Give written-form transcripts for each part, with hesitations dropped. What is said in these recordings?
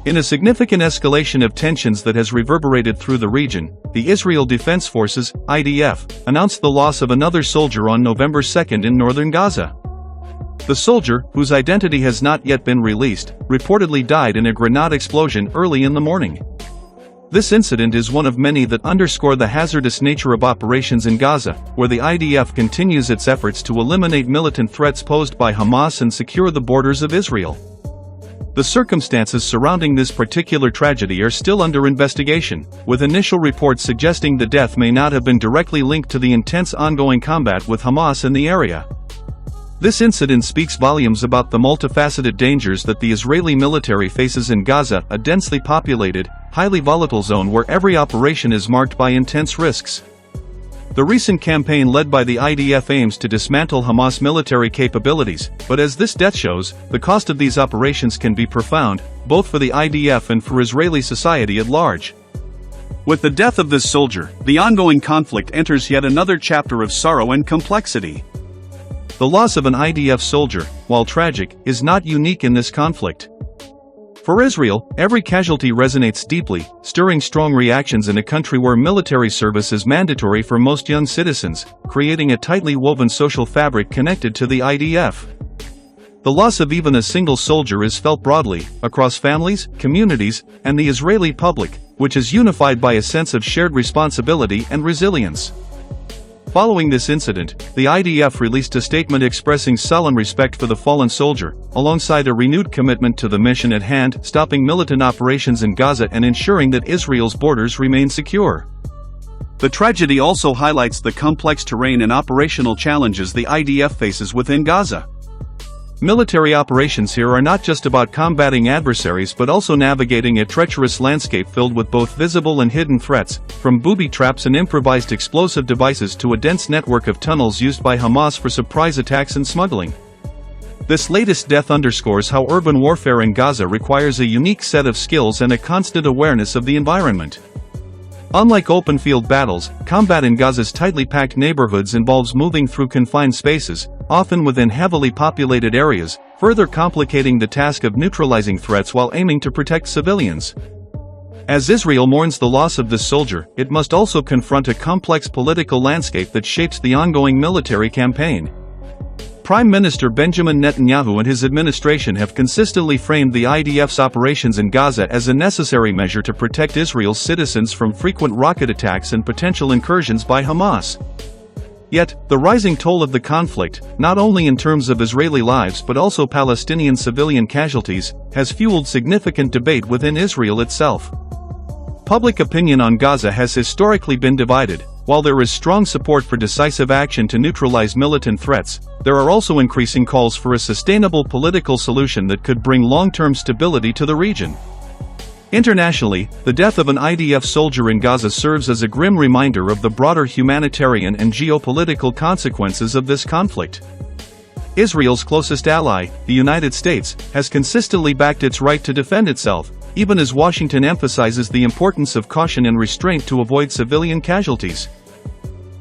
In a significant escalation of tensions that has reverberated through the region, the Israel Defense Forces, IDF, announced the loss of another soldier on November 2 in northern Gaza. The soldier, whose identity has not yet been released, reportedly died in a grenade explosion early in the morning. This incident is one of many that underscore the hazardous nature of operations in Gaza, where the IDF continues its efforts to eliminate militant threats posed by Hamas and secure the borders of Israel. The circumstances surrounding this particular tragedy are still under investigation, with initial reports suggesting the death may not have been directly linked to the intense ongoing combat with Hamas in the area. This incident speaks volumes about the multifaceted dangers that the Israeli military faces in Gaza, a densely populated, highly volatile zone where every operation is marked by intense risks. The recent campaign led by the IDF aims to dismantle Hamas military capabilities, but as this death shows, the cost of these operations can be profound, both for the IDF and for Israeli society at large. With the death of this soldier, the ongoing conflict enters yet another chapter of sorrow and complexity. The loss of an IDF soldier, while tragic, is not unique in this conflict. For Israel, every casualty resonates deeply, stirring strong reactions in a country where military service is mandatory for most young citizens, creating a tightly woven social fabric connected to the IDF. The loss of even a single soldier is felt broadly, across families, communities, and the Israeli public, which is unified by a sense of shared responsibility and resilience. Following this incident, the IDF released a statement expressing sullen respect for the fallen soldier, alongside a renewed commitment to the mission at hand, stopping militant operations in Gaza and ensuring that Israel's borders remain secure. The tragedy also highlights the complex terrain and operational challenges the IDF faces within Gaza. Military operations here are not just about combating adversaries but also navigating a treacherous landscape filled with both visible and hidden threats, from booby traps and improvised explosive devices to a dense network of tunnels used by Hamas for surprise attacks and smuggling. This latest death underscores how urban warfare in Gaza requires a unique set of skills and a constant awareness of the environment. Unlike open-field battles, combat in Gaza's tightly packed neighborhoods involves moving through confined spaces, often within heavily populated areas, further complicating the task of neutralizing threats while aiming to protect civilians. As Israel mourns the loss of this soldier, it must also confront a complex political landscape that shapes the ongoing military campaign. Prime Minister Benjamin Netanyahu and his administration have consistently framed the IDF's operations in Gaza as a necessary measure to protect Israel's citizens from frequent rocket attacks and potential incursions by Hamas. Yet, the rising toll of the conflict, not only in terms of Israeli lives but also Palestinian civilian casualties, has fueled significant debate within Israel itself. Public opinion on Gaza has historically been divided. While there is strong support for decisive action to neutralize militant threats, there are also increasing calls for a sustainable political solution that could bring long-term stability to the region. Internationally, the death of an IDF soldier in Gaza serves as a grim reminder of the broader humanitarian and geopolitical consequences of this conflict. Israel's closest ally, the United States, has consistently backed its right to defend itself, even as Washington emphasizes the importance of caution and restraint to avoid civilian casualties.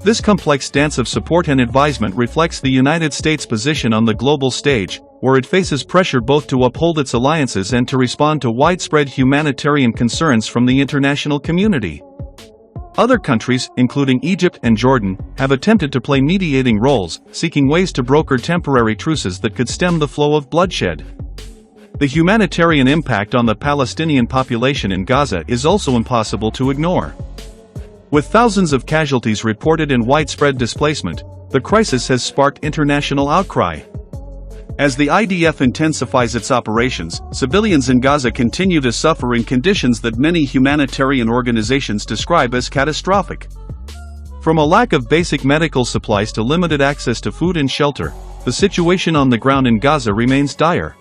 This complex stance of support and advisement reflects the United States' position on the global stage, where it faces pressure both to uphold its alliances and to respond to widespread humanitarian concerns from the international community. Other countries, including Egypt and Jordan, have attempted to play mediating roles, seeking ways to broker temporary truces that could stem the flow of bloodshed. The humanitarian impact on the Palestinian population in Gaza is also impossible to ignore. With thousands of casualties reported and widespread displacement, the crisis has sparked international outcry. As the IDF intensifies its operations, civilians in Gaza continue to suffer in conditions that many humanitarian organizations describe as catastrophic. From a lack of basic medical supplies to limited access to food and shelter, the situation on the ground in Gaza remains dire.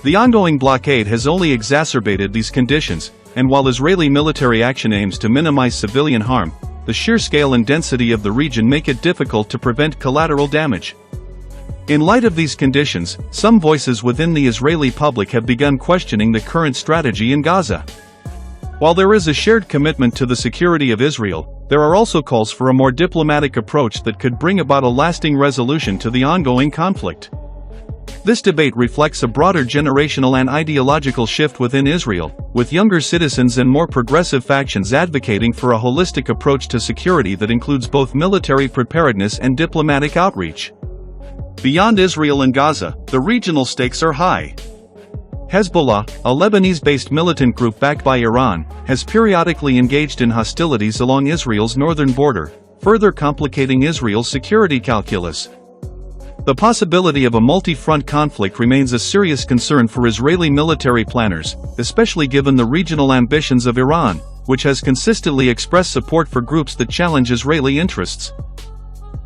The ongoing blockade has only exacerbated these conditions, and while Israeli military action aims to minimize civilian harm, the sheer scale and density of the region make it difficult to prevent collateral damage. In light of these conditions, some voices within the Israeli public have begun questioning the current strategy in Gaza. While there is a shared commitment to the security of Israel, there are also calls for a more diplomatic approach that could bring about a lasting resolution to the ongoing conflict. This debate reflects a broader generational and ideological shift within Israel, with younger citizens and more progressive factions advocating for a holistic approach to security that includes both military preparedness and diplomatic outreach. Beyond Israel and Gaza, the regional stakes are high. Hezbollah, a Lebanese-based militant group backed by Iran, has periodically engaged in hostilities along Israel's northern border, further complicating Israel's security calculus. The possibility of a multi-front conflict remains a serious concern for Israeli military planners, especially given the regional ambitions of Iran, which has consistently expressed support for groups that challenge Israeli interests.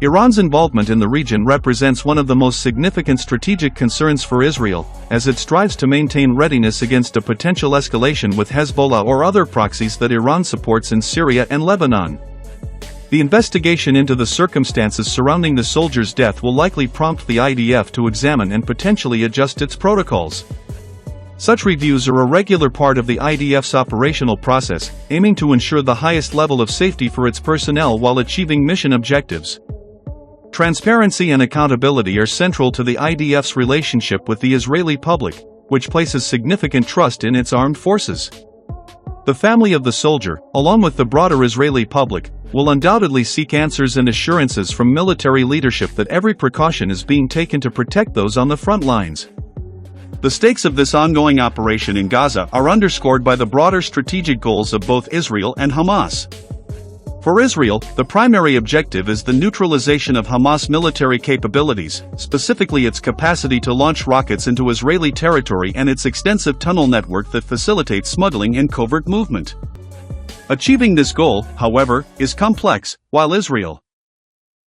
Iran's involvement in the region represents one of the most significant strategic concerns for Israel, as it strives to maintain readiness against a potential escalation with Hezbollah or other proxies that Iran supports in Syria and Lebanon. The investigation into the circumstances surrounding the soldier's death will likely prompt the IDF to examine and potentially adjust its protocols. Such reviews are a regular part of the IDF's operational process, aiming to ensure the highest level of safety for its personnel while achieving mission objectives. Transparency and accountability are central to the IDF's relationship with the Israeli public, which places significant trust in its armed forces. The family of the soldier, along with the broader Israeli public, will undoubtedly seek answers and assurances from military leadership that every precaution is being taken to protect those on the front lines. The stakes of this ongoing operation in Gaza are underscored by the broader strategic goals of both Israel and Hamas. For Israel, the primary objective is the neutralization of Hamas military capabilities, specifically its capacity to launch rockets into Israeli territory and its extensive tunnel network that facilitates smuggling and covert movement. Achieving this goal, however, is complex. While Israel